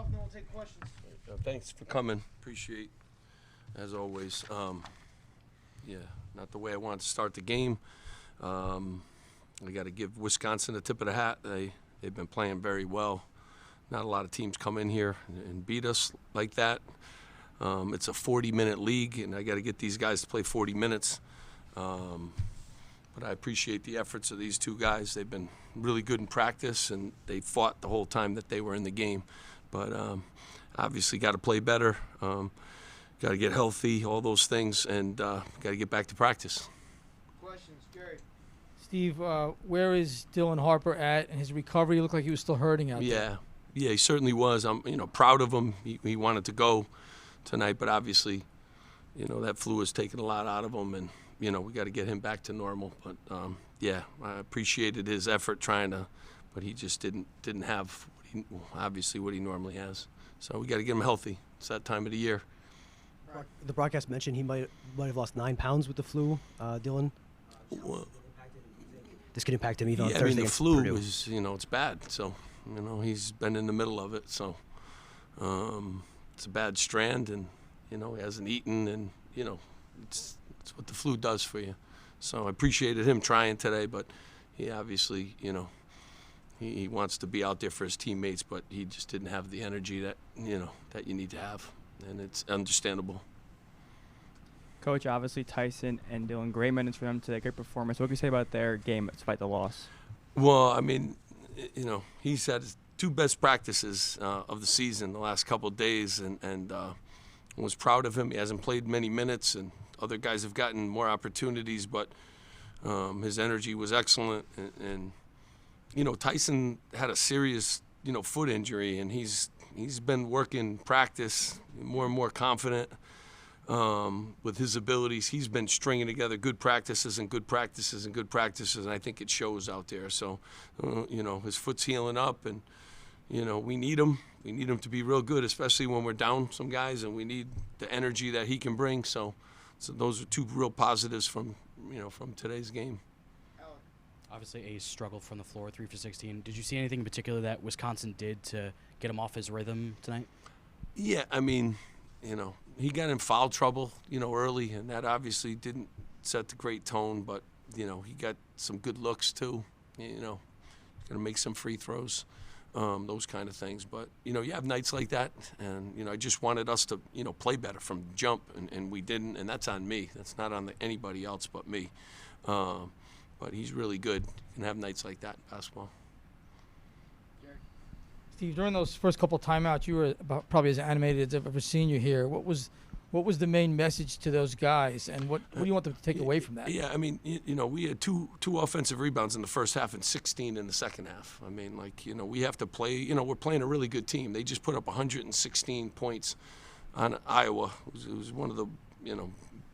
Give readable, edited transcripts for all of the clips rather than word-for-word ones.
off, and then we'll take questions. Thanks for coming. Appreciate, as always. Yeah, not the way I wanted to start the game. I got to give Wisconsin a tip of the hat. They've been playing very well. Not a lot of teams come in here and beat us like that. It's a 40-minute league, and I got to get these guys to play 40 minutes. But I appreciate the efforts of these two guys. They've been really good in practice, and they fought the whole time that they were in the game. But obviously got to play better, got to get healthy, all those things, and got to get back to practice. Questions, Jerry. Steve, where is Dylan Harper at in his recovery? He looked like he was still hurting out there. Yeah, he certainly was. I'm proud of him. He wanted to go tonight, but obviously, that flu has taken a lot out of him, and we got to get him back to normal. But yeah, I appreciated his effort trying to, but he just didn't have what he normally has. So we got to get him healthy. It's that time of the year. The broadcast mentioned he might have lost 9 pounds with the flu, Dylan. Well, this could impact him even on yeah, Thursday. The flu Purdue. is, it's bad. So, he's been in the middle of it. So, it's a bad strand, and he hasn't eaten, and it's what the flu does for you. So I appreciated him trying today, but he obviously, he wants to be out there for his teammates, but he just didn't have the energy that that you need to have, and it's understandable. Coach, obviously Tyson and Dylan, great minutes for them today, great performance. What can you say about their game despite the loss? Well, he's had his 2 best practices of the season the last couple of days, and was proud of him. He hasn't played many minutes, and other guys have gotten more opportunities, but his energy was excellent. And Tyson had a serious, foot injury, and he's been working practice, more and more confident with his abilities. He's been stringing together good practices and good practices and good practices, and I think it shows out there. So, his foot's healing up, and, we need him. We need him to be real good, especially when we're down some guys, and we need the energy that he can bring. So those are 2 real positives from today's game. Obviously, a struggle from the floor, 3 for 16. Did you see anything in particular that Wisconsin did to get him off his rhythm tonight? Yeah, he got in foul trouble, early, and that obviously didn't set the great tone. But he got some good looks too. He's gonna make some free throws, those kind of things. But you have nights like that, and I just wanted us to play better from jump, and we didn't, and that's on me. That's not on anybody else but me. But he's really good. You can have nights like that in basketball. Steve, during those first couple of timeouts, you were probably as animated as I've ever seen you here. What was the main message to those guys, and what do you want them to take away from that? Yeah, we had two offensive rebounds in the first half and 16 in the second half. We have to play. We're playing a really good team. They just put up 116 points on Iowa. It was one of the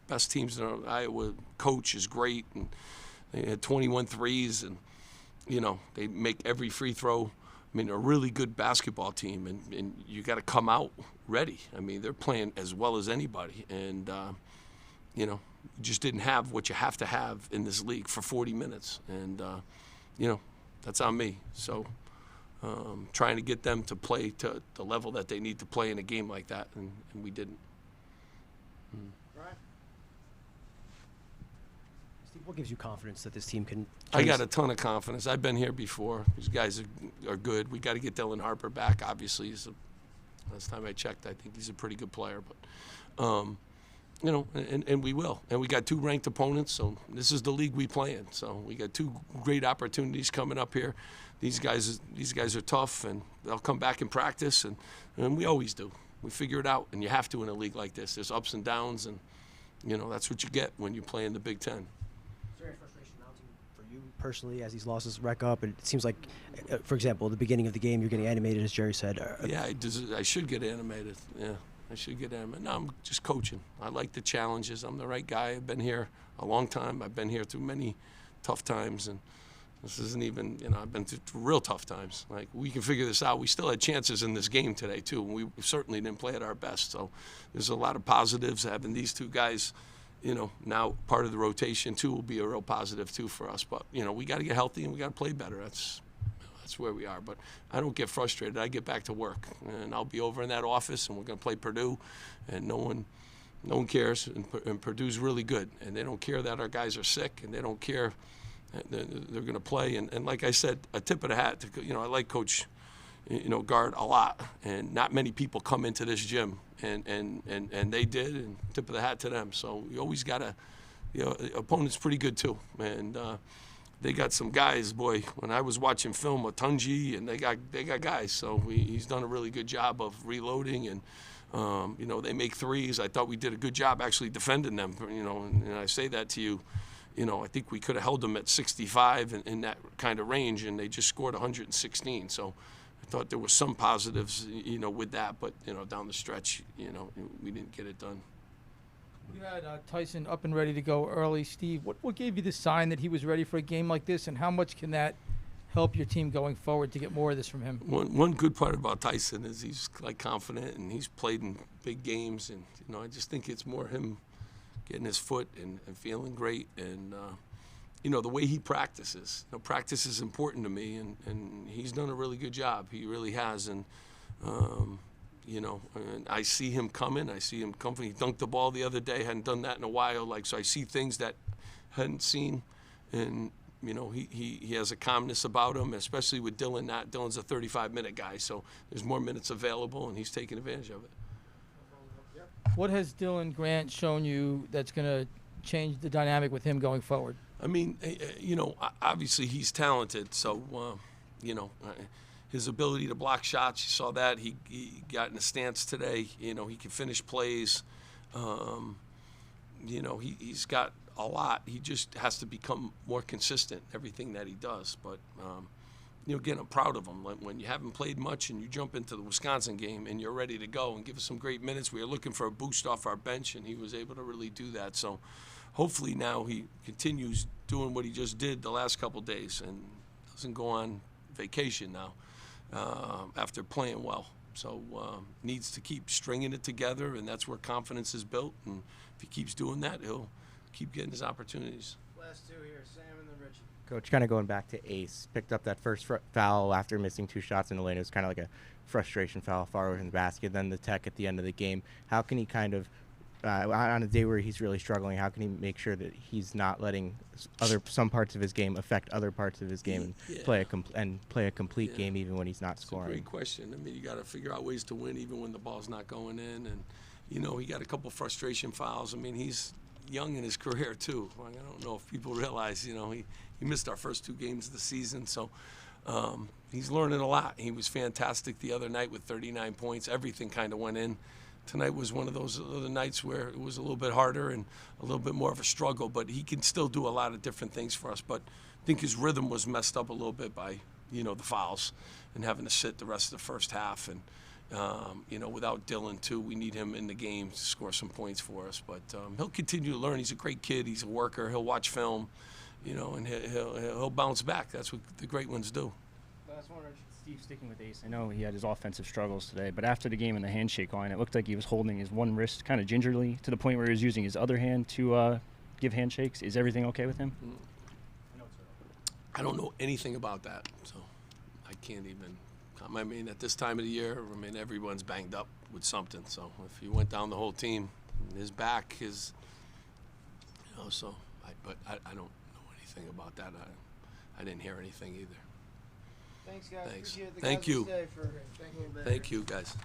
best teams. Iowa coach is great, and they had 21 threes, and they make every free throw. A really good basketball team, and you got to come out ready. They're playing as well as anybody, and you just didn't have what you have to have in this league for 40 minutes, and that's on me. So trying to get them to play to the level that they need to play in a game like that, and we didn't. Right. Steve, what gives you confidence that this team can I got a ton of confidence. I've been here before. These guys are good. We got to get Dylan Harper back, obviously. Last time I checked, I think he's a pretty good player. But, and we will. And we got 2 ranked opponents, so this is the league we play in. So we got 2 great opportunities coming up here. These guys are tough, and they'll come back in practice, and we always do. We figure it out, and you have to in a league like this. There's ups and downs, and, that's what you get when you play in the Big Ten. Is there any frustration mounting for you personally as these losses rack up? And it seems like, for example, at the beginning of the game, you're getting animated, as Jerry said. Yeah, I should get animated. Yeah, I should get animated. No, I'm just coaching. I like the challenges. I'm the right guy. I've been here a long time. I've been here through many tough times, and this isn't even, I've been through real tough times. Like, we can figure this out. We still had chances in this game today, too, and we certainly didn't play at our best. So there's a lot of positives. Having these 2 guys, now part of the rotation, too, will be a real positive, too, for us. But, we got to get healthy, and we got to play better. That's that's where we are. But I don't get frustrated. I get back to work, and I'll be over in that office, and we're going to play Purdue, and no one cares, and Purdue's really good, and they don't care that our guys are sick, and they don't care they're going to play. And like I said, a tip of the hat to, I like Coach, Guard a lot, and not many people come into this gym, and they did, and tip of the hat to them. So you always got to, the opponent's pretty good too, and they got some guys, boy. When I was watching film with Tunji, and they got guys, so he's done a really good job of reloading, and they make threes. I thought we did a good job actually defending them, and I say that to you. I think we could have held them at 65 in that kind of range, and they just scored 116. So I thought there was some positives, with that. But, down the stretch, we didn't get it done. You had Tyson up and ready to go early. Steve, what gave you the sign that he was ready for a game like this, and how much can that help your team going forward to get more of this from him? One good part about Tyson is he's confident, and he's played in big games, and I just think it's more him getting his foot and feeling great, and the way he practices. Practice is important to me, and he's done a really good job. He really has, and and I see him coming. I see him coming. He dunked the ball the other day. Hadn't done that in a while. So I see things that hadn't seen, and he has a calmness about him, especially with Dylan. Dylan's a 35-minute guy, so there's more minutes available, and he's taking advantage of it. What has Dylan Grant shown you that's going to change the dynamic with him going forward? I mean, obviously he's talented, so, his ability to block shots, you saw that. He got in a stance today. He can finish plays. He's got a lot. He just has to become more consistent in everything that he does. But, again, I'm proud of him. When you haven't played much and you jump into the Wisconsin game and you're ready to go and give us some great minutes, we were looking for a boost off our bench, and he was able to really do that. So hopefully now he continues doing what he just did the last couple days and doesn't go on vacation now after playing well. So needs to keep stringing it together, and that's where confidence is built. And if he keeps doing that, he'll keep getting his opportunities. Last two here, Sam and then Richie. Coach, kind of going back to Ace, picked up that first foul after missing 2 shots in the lane. It was kind of like a frustration foul far away from the basket. Then the tech at the end of the game. How can he kind of, on a day where he's really struggling, how can he make sure that he's not letting some parts of his game affect other parts of his game and play a complete game even when he's not scoring? That's a great question. I mean, you got to figure out ways to win even when the ball's not going in. And, he got a couple frustration fouls. I mean, he's young in his career too. I don't know if people realize, he missed our first 2 games of the season, so he's learning a lot. He was fantastic the other night with 39 points. Everything kind of went in. Tonight was one of those other nights where it was a little bit harder and a little bit more of a struggle, but he can still do a lot of different things for us. But I think his rhythm was messed up a little bit by, the fouls and having to sit the rest of the first half. And, without Dylan, too, we need him in the game to score some points for us. But he'll continue to learn. He's a great kid. He's a worker. He'll watch film, and he'll bounce back. That's what the great ones do. Last one, Richie. Steve, sticking with Ace, I know he had his offensive struggles today, but after the game in the handshake line, it looked like he was holding his one wrist kind of gingerly to the point where he was using his other hand to give handshakes. Is everything okay with him? I don't know anything about that, so I can't even. I mean, at this time of the year, everyone's banged up with something. So if he went down the whole team, his back, but I don't know anything about that. I didn't hear anything either. Thanks, guys. Thanks. Appreciate the Thank guys you. to stay for a little bit. Thank you, guys.